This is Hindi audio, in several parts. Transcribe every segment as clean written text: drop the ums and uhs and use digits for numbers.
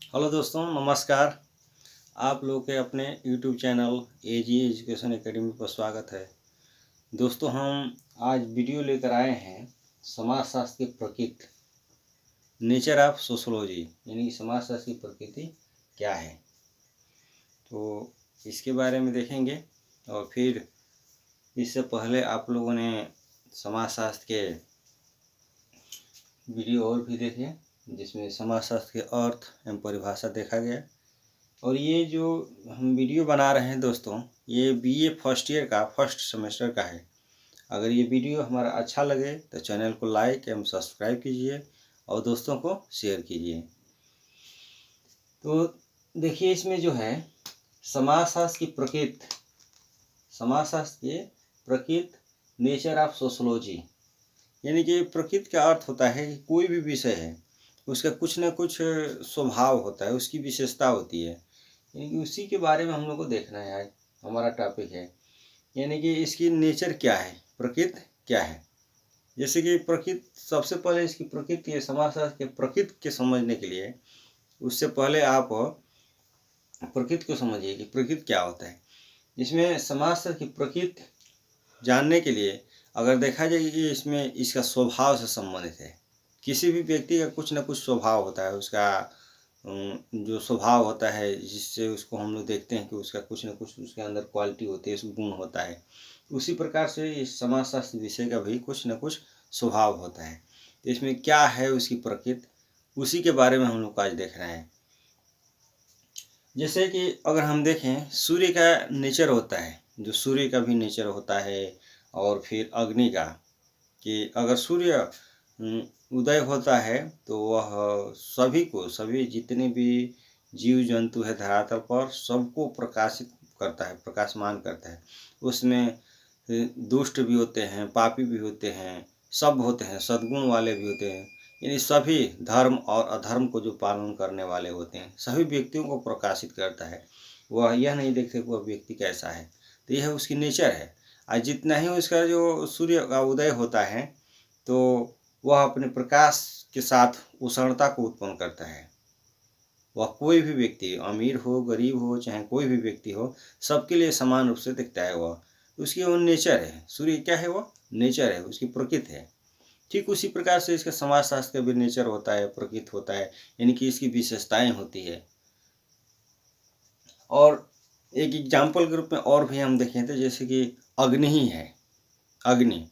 हेलो दोस्तों, नमस्कार। आप लोगों के अपने यूट्यूब चैनल एजी एजुकेशन एकेडमी पर स्वागत है। दोस्तों, हम आज वीडियो लेकर आए हैं समाजशास्त्र की प्रकृति, नेचर ऑफ सोशोलॉजी, यानी कि समाजशास्त्र की प्रकृति क्या है। तो इसके बारे में देखेंगे और फिर इससे पहले आप लोगों ने समाजशास्त्र के वीडियो और भी देखे जिसमें समाजशास्त्र के अर्थ एवं परिभाषा देखा गया। और ये जो हम वीडियो बना रहे हैं दोस्तों, ये बीए फर्स्ट ईयर का फर्स्ट सेमेस्टर का है। अगर ये वीडियो हमारा अच्छा लगे तो चैनल को लाइक एवं सब्सक्राइब कीजिए और दोस्तों को शेयर कीजिए। तो देखिए, इसमें जो है समाजशास्त्र की प्रकृति, समाजशास्त्र की प्रकृति, नेचर ऑफ सोशोलॉजी, यानी कि प्रकृति का अर्थ होता है कि कोई भी विषय है उसका कुछ न कुछ स्वभाव होता है, उसकी विशेषता होती है, यानी कि उसी के बारे में हम लोग को देखना है। आज हमारा टॉपिक है, यानी कि इसकी नेचर क्या है, प्रकृति क्या है। जैसे कि प्रकृति, सबसे पहले इसकी प्रकृति है, समाजशास्त्र के प्रकृति के समझने के लिए उससे पहले आप प्रकृति को समझिए कि प्रकृति क्या होता है। इसमें समाजशास्त्र की प्रकृति जानने के लिए अगर देखा जाए कि इसमें इसका स्वभाव से संबंधित है। किसी भी व्यक्ति का कुछ न कुछ स्वभाव होता है, उसका जो स्वभाव होता है जिससे उसको हम लोग देखते हैं कि उसका कुछ न कुछ उसके अंदर क्वालिटी होती है, गुण होता है। उसी प्रकार से इस समाजशास्त्र विषय का भी कुछ न कुछ स्वभाव होता है। तो इसमें क्या है उसकी प्रकृति, उसी के बारे में हम लोग को आज देखना है। जैसे कि अगर हम देखें, सूर्य का नेचर होता है, जो सूर्य का भी नेचर होता है, और फिर अग्नि का, कि अगर सूर्य उदय होता है तो वह सभी को, सभी जितने भी जीव जंतु है धरातल पर, सबको प्रकाशित करता है, प्रकाशमान करता है। उसमें दुष्ट भी होते हैं, पापी भी होते हैं, सब होते हैं, सद्गुण वाले भी होते हैं, यानी सभी धर्म और अधर्म को जो पालन करने वाले होते हैं, सभी व्यक्तियों को प्रकाशित करता है। वह यह नहीं देखते कि वह व्यक्ति कैसा है, तो यह उसकी नेचर है। और जितना ही उसका जो सूर्य का उदय होता है तो वह अपने प्रकाश के साथ उष्णता को उत्पन्न करता है। वह कोई भी व्यक्ति, अमीर हो, गरीब हो, चाहे कोई भी व्यक्ति हो, सबके लिए समान रूप से दिखता है। वह उसकी वो नेचर है। सूर्य क्या है? वह नेचर है, उसकी प्रकृति है। ठीक उसी प्रकार से इसका समाजशास्त्र का भी नेचर होता है, प्रकृति होता है, यानी कि इसकी विशेषताएं होती है। और एक एग्जाम्पल के रूप में और भी हम देखें तो जैसे कि अग्नि ही है। अग्नि,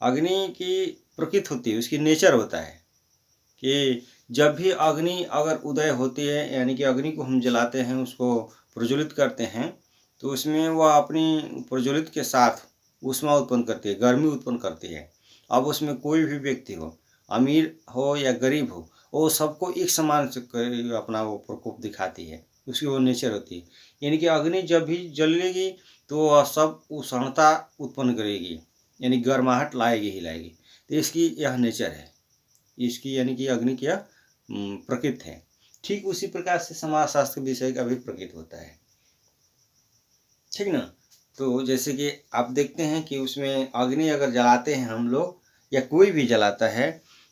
अग्नि की प्रकृति होती है, उसकी नेचर होता है कि जब भी अग्नि अगर उदय होती है, यानी कि अग्नि को हम जलाते हैं, उसको प्रज्वलित करते हैं, तो उसमें वह अपनी प्रज्वलित के साथ ऊष्मा उत्पन्न करती है, गर्मी उत्पन्न करती है। अब उसमें कोई भी व्यक्ति हो, अमीर हो या गरीब हो, वो सबको एक समान से अपना वो प्रकोप दिखाती है, उसकी वो नेचर होती है। यानी कि अग्नि जब भी जलेगी तो वह सब उष्णता उत्पन्न करेगी, यानी गर्माहट लाएगी ही लाएगी। तो इसकी यह नेचर है, इसकी यानी कि अग्नि की प्रकृति है। ठीक उसी प्रकार से समाजशास्त्र विषय का भी प्रकृति होता है, ठीक ना। तो जैसे कि आप देखते हैं कि उसमें अग्नि अगर जलाते हैं हम लोग, या कोई भी जलाता है,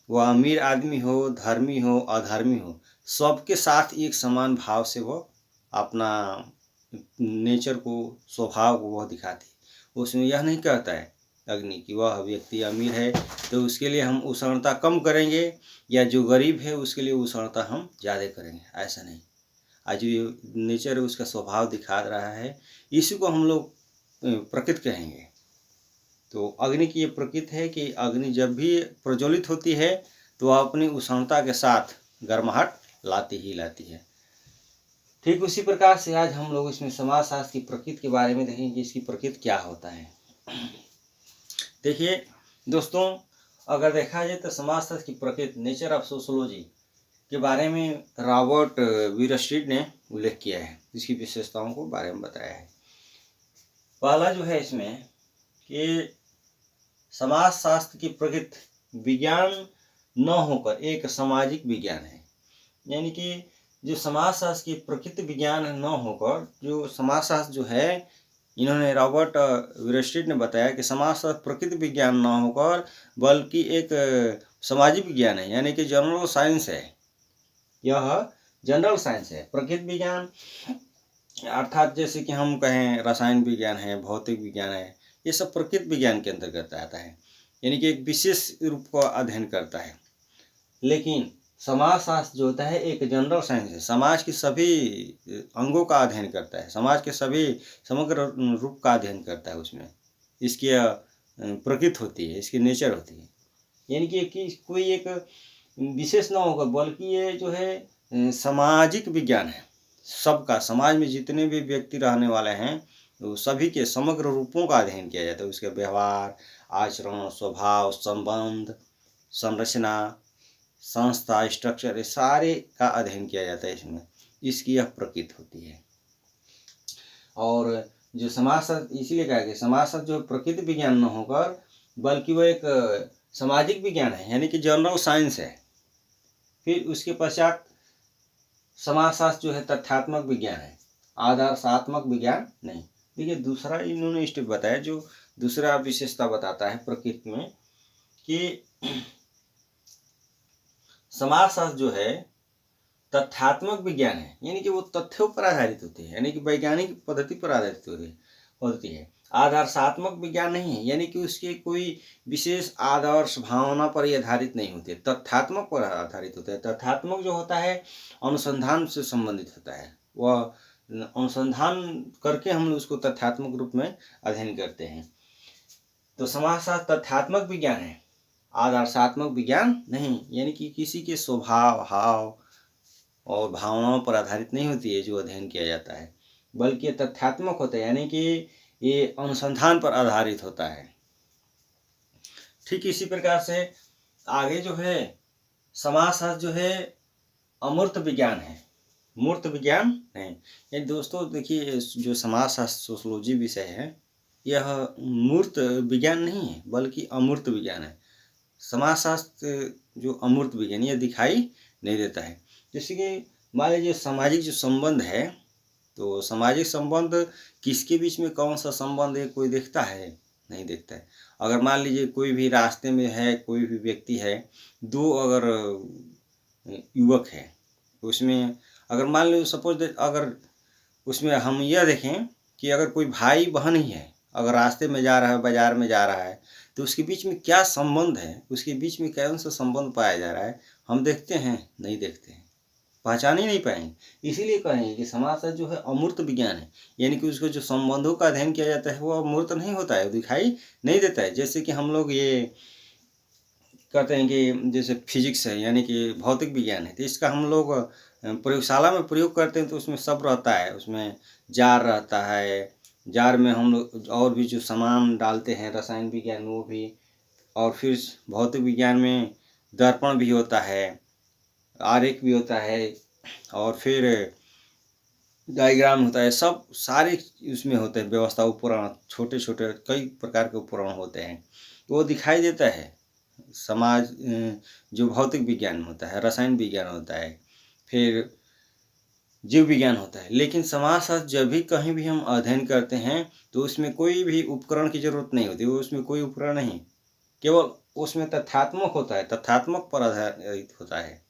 वह अमीर आदमी हो, धर्मी हो, अधर्मी हो, सबके साथ एक समान भाव से वो अपना नेचर को, स्वभाव को वह दिखाती है। उसमें यह नहीं कहता है अग्नि की वह व्यक्ति अमीर है तो उसके लिए हम उष्णता कम करेंगे, या जो गरीब है उसके लिए उष्णता हम ज़्यादा करेंगे, ऐसा नहीं। आज जो नेचर है उसका स्वभाव दिखा रहा है, इसी को हम लोग प्रकृति कहेंगे। तो अग्नि की ये प्रकृति है कि अग्नि जब भी प्रज्वलित होती है तो वह अपनी उष्णता के साथ गर्माहट लाती ही लाती है। ठीक उसी प्रकार से आज हम लोग इसमें समाजशास्त्र की प्रकृति के बारे में देखेंगे कि इसकी प्रकृति क्या होता है। देखिए दोस्तों, अगर देखा जाए तो समाजशास्त्र की प्रकृति, नेचर ऑफ सोशोलॉजी के बारे में रॉबर्ट वीरस्ट्रीट ने उल्लेख किया है, इसकी विशेषताओं को बारे में बताया है। पहला जो है इसमें कि समाजशास्त्र की प्रकृति विज्ञान न होकर एक सामाजिक विज्ञान है, यानी कि जो समाजशास्त्र की प्रकृति विज्ञान न होकर, जो समाजशास्त्र जो है, इन्होंने रॉबर्ट वीरस्ट्रीट ने बताया कि समाजशास्त्र प्रकृति विज्ञान न होकर बल्कि एक सामाजिक विज्ञान है, यानी कि जनरल साइंस है। यह जनरल साइंस है। प्रकृति विज्ञान अर्थात जैसे कि हम कहें रसायन विज्ञान है, भौतिक विज्ञान है, ये सब प्रकृति विज्ञान के अंतर्गत आता है, यानी कि एक विशेष रूप का अध्ययन करता है। लेकिन समाजशास्त्र जो होता है एक जनरल साइंस है, समाज के सभी अंगों का अध्ययन करता है, समाज के सभी समग्र रूप का अध्ययन करता है। उसमें इसकी प्रकृति होती है, इसकी नेचर होती है, यानी कि कोई एक विशेष ना होगा, बल्कि ये जो है सामाजिक विज्ञान है। सबका, समाज में जितने भी व्यक्ति रहने वाले हैं तो सभी के समग्र रूपों का अध्ययन किया जाता है। उसके व्यवहार, आचरण, स्वभाव, संबंध, संरचना, संस्था, स्ट्रक्चर, ये सारे का अध्ययन किया जाता है इसमें। इसकी यह प्रकृति होती है। और जो समाजशास्त्र, इसीलिए कहा कि समाजशास्त्र जो प्रकृति विज्ञान न होकर बल्कि वो एक सामाजिक विज्ञान है, यानी कि जनरल साइंस है। फिर उसके पश्चात समाजशास्त्र जो है तथ्यात्मक विज्ञान है, आदर्शात्मक विज्ञान नहीं। देखिए दूसरा इन्होंने स्टेप बताया, जो दूसरा विशेषता बताता है प्रकृति में कि समाजशास्त्र जो है तथ्यात्मक विज्ञान है, यानी कि वो तथ्यों पर आधारित होते हैं, यानी कि वैज्ञानिक पद्धति पर आधारित होती है। आदर्शात्मक विज्ञान नहीं है, यानी कि उसके कोई विशेष आदर्श भावना पर आधारित नहीं होते, तथ्यात्मक पर आधारित होते हैं। तथ्यात्मक जो होता है अनुसंधान से संबंधित होता है, वह अनुसंधान करके हम उसको तथ्यात्मक रूप में अध्ययन करते हैं। तो समाजशास्त्र तथ्यात्मक विज्ञान है, आदर्शात्मक विज्ञान नहीं, यानी कि किसी के स्वभाव, भाव और भावनाओं पर आधारित नहीं होती है जो अध्ययन किया जाता है, बल्कि तथ्यात्मक होता है, यानी कि ये अनुसंधान पर आधारित होता है। ठीक इसी प्रकार से आगे जो है समाजशास्त्र जो है अमूर्त विज्ञान है, मूर्त विज्ञान नहीं। ये दोस्तों देखिए, जो समाजशास्त्र सोशियोलॉजी विषय है यह मूर्त विज्ञान नहीं है बल्कि अमूर्त विज्ञान है। समाजशास्त्र जो अमूर्त विज्ञान, यह दिखाई नहीं देता है। जैसे कि मान लीजिए सामाजिक जो संबंध है, तो सामाजिक संबंध किसके बीच में कौन सा संबंध है कोई देखता है? नहीं देखता है। अगर मान लीजिए कोई भी रास्ते में है, कोई भी व्यक्ति है, दो अगर युवक है, उसमें अगर मान लीजिए सपोज अगर उसमें हम यह देखें कि अगर कोई भाई बहन ही है, अगर रास्ते में जा रहा है, बाजार में जा रहा है, तो उसके बीच में क्या संबंध है, उसके बीच में कौन सा संबंध पाया जा रहा है, हम देखते हैं? नहीं देखते हैं, पहचान ही नहीं पाएंगे। इसीलिए कहेंगे कि समाजशास्त्र जो है अमूर्त विज्ञान है, यानी कि उसको जो संबंधों का अध्ययन किया जाता है वो अमूर्त नहीं होता है, दिखाई नहीं देता है। जैसे कि हम लोग ये कहते हैं कि जैसे फिजिक्स है, यानी कि भौतिक विज्ञान है, तो इसका हम लोग प्रयोगशाला में प्रयोग करते हैं तो उसमें सब रहता है, उसमें जार रहता है, जार में हम लोग और भी जो सामान डालते हैं, रसायन विज्ञान वो भी, और फिर भौतिक विज्ञान में दर्पण भी होता है, आरेख भी होता है, और फिर डायग्राम होता है, सब सारे उसमें होते हैं व्यवस्था, उपकरण, छोटे छोटे कई प्रकार के उपकरण होते हैं, तो वो दिखाई देता है। समाज जो भौतिक विज्ञान होता है, रसायन विज्ञान होता है, फिर जीव विज्ञान होता है। लेकिन समाजशास्त्र जब भी कहीं भी हम अध्ययन करते हैं तो उसमें कोई भी उपकरण की जरूरत नहीं होती, वो उसमें कोई उपकरण नहीं, केवल उसमें तथ्यात्मक होता है, तथ्यात्मक पर आधारित होता है।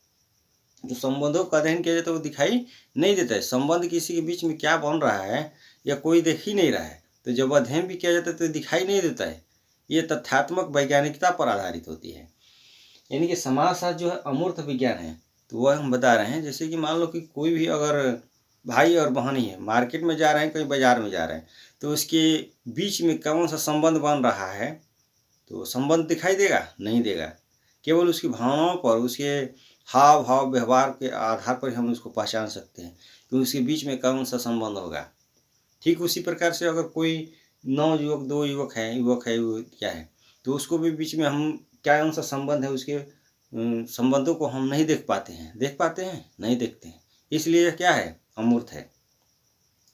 जो संबंधों का अध्ययन किया जाता है वो दिखाई नहीं देता है, संबंध किसी के बीच में क्या बन रहा है या कोई देख ही नहीं रहा है, तो जब अध्ययन भी किया जाता है तो दिखाई नहीं देता है। ये तथ्यात्मक वैज्ञानिकता पर आधारित होती है, यानी कि समाजशास्त्र जो है अमूर्त विज्ञान है। तो वह हम बता रहे हैं, जैसे कि मान लो कि कोई भी अगर भाई और बहन ही है, मार्केट में जा रहे हैं, कहीं बाजार में जा रहे हैं, तो उसके बीच में कौन सा संबंध बन रहा है, तो संबंध दिखाई देगा? नहीं देगा, केवल उसकी भावनाओं पर, उसके हाव भाव व्यवहार के आधार पर हम उसको पहचान सकते हैं कि उसके बीच में कौन सा संबंध होगा। ठीक उसी प्रकार से अगर कोई 9 युवक, 2 युवक है, वो क्या है, तो उसको भी बीच में हम क्या कौन सा संबंध है, उसके संबंधों को हम नहीं देख पाते हैं। देख पाते हैं? नहीं देखते हैं, इसलिए क्या है? अमूर्त है।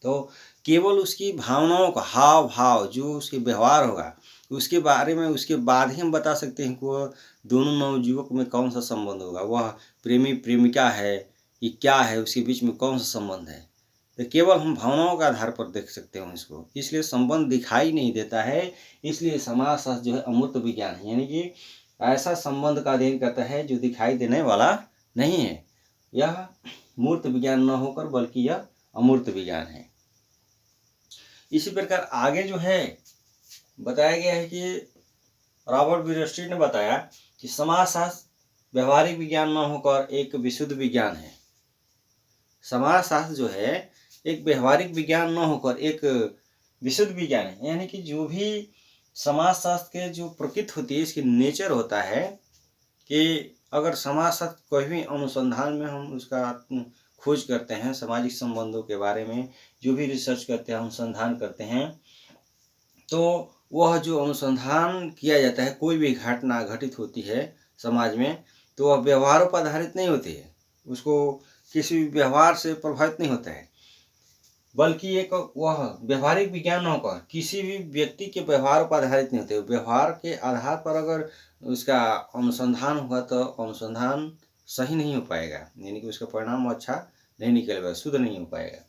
तो केवल उसकी भावनाओं का हाव भाव, जो उसके व्यवहार होगा, उसके बारे में उसके बाद ही हम बता सकते हैं कि वह दोनों नवयुवक में कौन सा संबंध होगा, वह प्रेमी प्रेमिका है कि क्या है, उसके बीच में कौन सा संबंध है। तो केवल हम भावनाओं के आधार पर देख सकते हैं इसको, इसलिए संबंध दिखाई नहीं देता है। इसलिए समाजशास्त्र जो है अमूर्त विज्ञान है, यानी कि ऐसा संबंध का अध्ययन करता है जो दिखाई देने वाला नहीं है। यह मूर्त विज्ञान न होकर बल्कि यह अमूर्त विज्ञान है। इसी प्रकार आगे जो है बताया गया है कि रॉबर्ट बृहस्पति ने बताया कि समाजशास्त्र व्यवहारिक विज्ञान न होकर एक विशुद्ध विज्ञान है। समाजशास्त्र जो है एक व्यवहारिक विज्ञान न होकर एक विशुद्ध विज्ञान है, यानी कि जो भी समाजशास्त्र के जो प्रकृति होती है, इसकी नेचर होता है कि अगर समाजशास्त्र कोई भी अनुसंधान में हम उसका खोज करते हैं, सामाजिक संबंधों के बारे में जो भी रिसर्च करते हैं, अनुसंधान करते हैं, तो वह जो अनुसंधान किया जाता है, कोई भी घटना घटित होती है समाज में, तो वह व्यवहारों पर आधारित नहीं होती है, उसको किसी भी व्यवहार से प्रभावित नहीं होता है, बल्कि एक वह व्यवहारिक विज्ञान होकर किसी भी व्यक्ति के व्यवहार पर आधारित नहीं होते। व्यवहार के आधार पर अगर उसका अनुसंधान होगा तो अनुसंधान सही नहीं हो पाएगा, यानी कि उसका परिणाम अच्छा नहीं निकलेगा, शुद्ध नहीं हो पाएगा।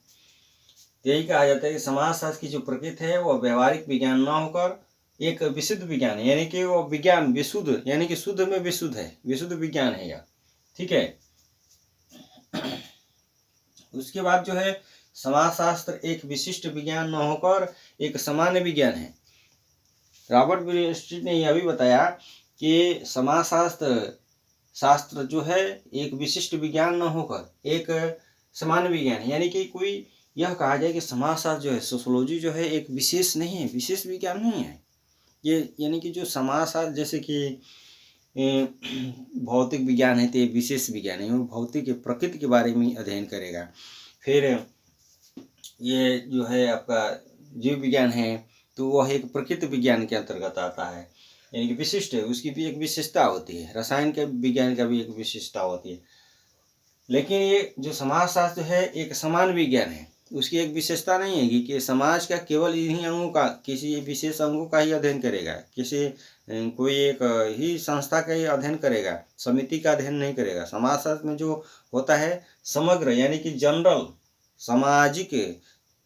यही कहा जाता है कि समाजशास्त्र की जो प्रकृति है वह व्यवहारिक विज्ञान न होकर एक विशुद्ध विज्ञान है, यानी कि वो विज्ञान विशुद्ध, यानी कि शुद्ध में विशुद्ध है, विशुद्ध विज्ञान है यह। ठीक है। उसके बाद जो है समाजशास्त्र एक विशिष्ट विज्ञान न होकर एक सामान्य विज्ञान है। रॉबर्ट बृहस्पति ने यह भी बताया कि शास्त्र जो है एक विशिष्ट विज्ञान न होकर एक सामान्य विज्ञान है, यानी कि कोई यह कहा जाए कि समाजशास्त्र जो है, सोशियोलॉजी जो है एक विशेष नहीं है, विशेष विज्ञान नहीं है ये, यानी कि जो समाजशास्त्र जैसे कि भौतिक विज्ञान है तो ये विशेष विज्ञान है, वो भौतिक प्रकृति के बारे में अध्ययन करेगा। फिर ये जो है आपका जीव विज्ञान है तो वह एक प्रकृति विज्ञान के अंतर्गत आता है, यानी कि विशिष्ट है, उसकी भी एक विशेषता होती है। रसायन के विज्ञान का भी एक विशेषता होती है, लेकिन ये जो समाजशास्त्र है एक समान विज्ञान है, उसकी एक विशेषता नहीं है कि समाज का केवल इन्हीं अंगों का, किसी विशेष अंगों का ही अध्ययन करेगा, किसी कोई एक ही संस्था का ही अध्ययन करेगा, समिति का अध्ययन नहीं करेगा। समाजशास्त्र में जो होता है समग्र, यानी कि जनरल सामाजिक,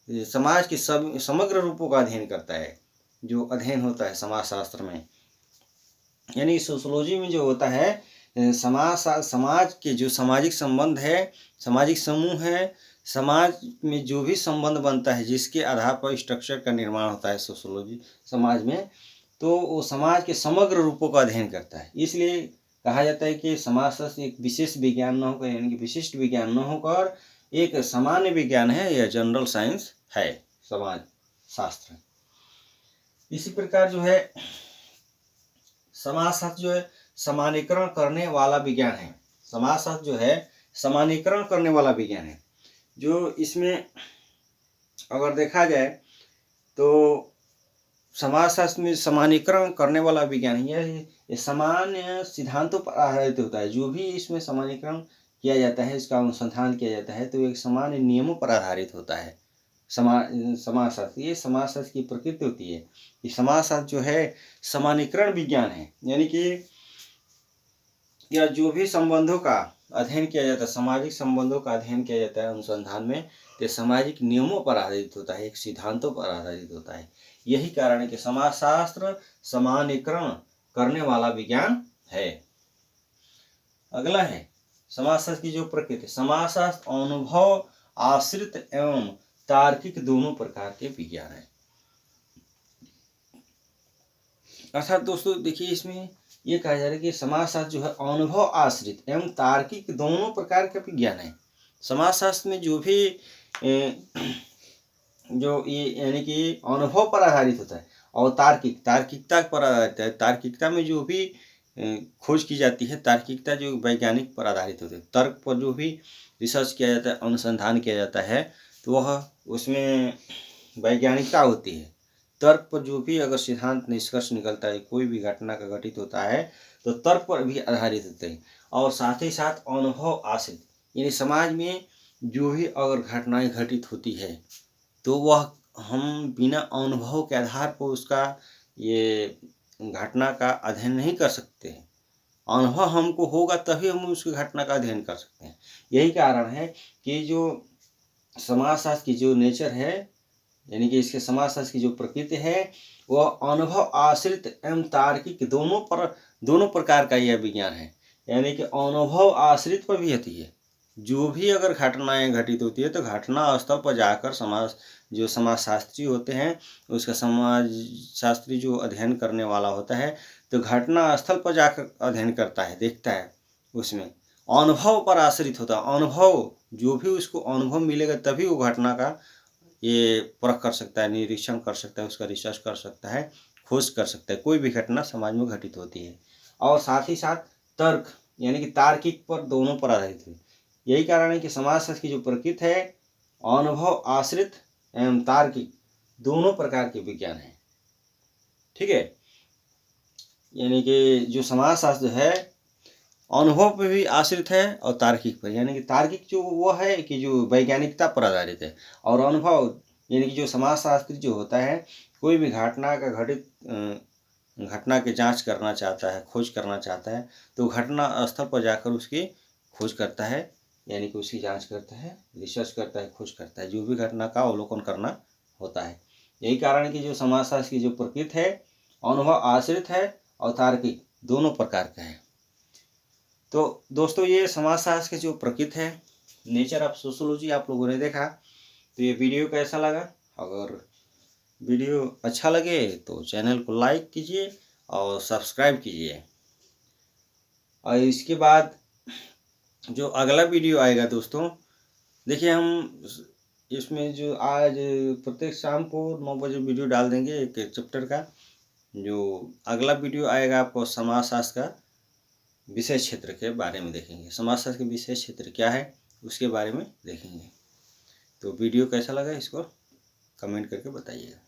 समाज के सब समग्र रूपों का अध्ययन करता है, जो अध्ययन होता है समाजशास्त्र में। यानी सोशियोलॉजी में जो होता है समाज के जो सामाजिक संबंध है, सामाजिक समूह है, समाज में जो भी संबंध बनता है जिसके आधार पर स्ट्रक्चर का निर्माण होता है सोशियोलॉजी समाज में, तो वो समाज के समग्र रूपों का अध्ययन करता है। इसलिए कहा जाता है कि समाजशास्त्र एक विशेष विज्ञान न होकर, यानी कि विशिष्ट विज्ञान न होकर एक सामान्य विज्ञान है, यह जनरल साइंस है समाज शास्त्र। इसी प्रकार जो है समाजशास्त्र जो है सामान्यीकरण करने वाला विज्ञान है। समाजशास्त्र जो है सामान्यीकरण करने वाला विज्ञान है, जो इसमें अगर देखा जाए तो समाजशास्त्र में सामान्यीकरण करने वाला विज्ञान ये सामान्य सिद्धांतों पर आधारित होता है। जो भी इसमें सामान्यीकरण किया जाता है, इसका अनुसंधान किया जाता है, तो एक सामान्य नियमों पर आधारित होता है समाजशास्त्र। ये समाजशास्त्र की प्रकृति होती है कि समाजशास्त्र जो है सामान्यीकरण विज्ञान है, यानी कि या जो भी संबंधों का अध्ययन किया जाता है, सामाजिक संबंधों का अध्ययन किया जाता है अनुसंधान में, तो सामाजिक नियमों पर आधारित होता है, एक सिद्धांतों पर आधारित होता है। यही कारण है कि समाजशास्त्र सामान्यीकरण करने वाला विज्ञान है। अगला है समाजशास्त्र की जो प्रकृति। समाजशास्त्र अनुभव आश्रित एवं तार्किक दोनों प्रकार के विज्ञान है। अर्थात दोस्तों देखिए, इसमें ये कहा जा रहा है कि समाजशास्त्र जो है अनुभव आश्रित एवं तार्किक दोनों प्रकार का विज्ञान है। समाजशास्त्र में जो भी जो ये यानी कि अनुभव पर आधारित होता है और तार्किकता पर आधारित है। तार्किकता में जो भी खोज की जाती है, तार्किकता जो वैज्ञानिक पर आधारित होती है, तर्क पर जो भी रिसर्च किया जाता है, अनुसंधान किया जाता है, तो वह उसमें वैज्ञानिकता होती है। तर्क पर जो भी अगर सिद्धांत निष्कर्ष निकलता है, कोई भी घटना का घटित होता है तो तर्क पर भी आधारित होते हैं। और साथ ही साथ अनुभव आश्रित, यानी समाज में जो भी अगर घटनाएं घटित होती है तो वह हम बिना अनुभव के आधार पर उसका ये घटना का अध्ययन नहीं कर सकते हैं। अनुभव हमको होगा तभी हम उसकी घटना का अध्ययन कर सकते हैं। यही कारण है कि जो समाजशास्त्र की जो नेचर है, यानी कि इसके समाजशास्त्र की जो प्रकृति है, वह अनुभव आश्रित एवं तार्किक दोनों प्रकार का यह विज्ञान है। यानी कि अनुभव आश्रित पर भी होती है, जो भी अगर घटनाएं घटित होती है तो घटना स्थल पर जाकर समाजशास्त्री होते हैं, उसका समाज शास्त्री जो अध्ययन करने वाला होता है तो घटना स्थल पर जाकर अध्ययन करता है, देखता है, उसमें अनुभव पर आश्रित होता है। अनुभव जो भी उसको अनुभव मिलेगा तभी वो घटना का ये परख कर सकता है, निरीक्षण कर सकता है, उसका रिसर्च कर सकता है, खोज कर सकता है। कोई भी घटना समाज में घटित होती है और साथ ही साथ तर्क यानी कि तार्किक पर दोनों पर आधारित है। यही कारण है कि समाजशास्त्र की जो प्रकृति है अनुभव आश्रित एवं तार्किक दोनों प्रकार के विज्ञान हैं। ठीक है, यानी कि जो समाजशास्त्र है अनुभव पर भी आश्रित है और तार्किक पर, यानी कि तार्किक जो वो है कि जो वैज्ञानिकता पर आधारित है, और अनुभव यानी कि जो समाजशास्त्री जो होता है कोई भी घटना का घटना की जांच करना चाहता है, खोज करना चाहता है तो घटना स्थल पर जाकर उसकी खोज करता है, यानी कि उसकी जांच करता है, रिसर्च करता है, खोज करता है, जो भी घटना का अवलोकन करना होता है। यही कारण है कि जो समाजशास्त्र की जो प्रकृति है अनुभव आश्रित है और तार्किक दोनों प्रकार का है। तो दोस्तों ये समाजशास्त्र की जो प्रकृति है, नेचर ऑफ सोशोलॉजी आप लोगों ने देखा। तो ये वीडियो कैसा लगा? अगर वीडियो अच्छा लगे तो चैनल को लाइक कीजिए और सब्सक्राइब कीजिए। और इसके बाद जो अगला वीडियो आएगा दोस्तों, देखिए हम इसमें जो आज प्रत्येक शाम को 9 बजे वीडियो डाल देंगे एक चैप्टर का। जो अगला वीडियो आएगा आपको समाजशास्त्र का विषय क्षेत्र के बारे में देखेंगे। समाजशास्त्र के विषय क्षेत्र क्या है उसके बारे में देखेंगे। तो वीडियो कैसा लगा इसको कमेंट करके बताइएगा।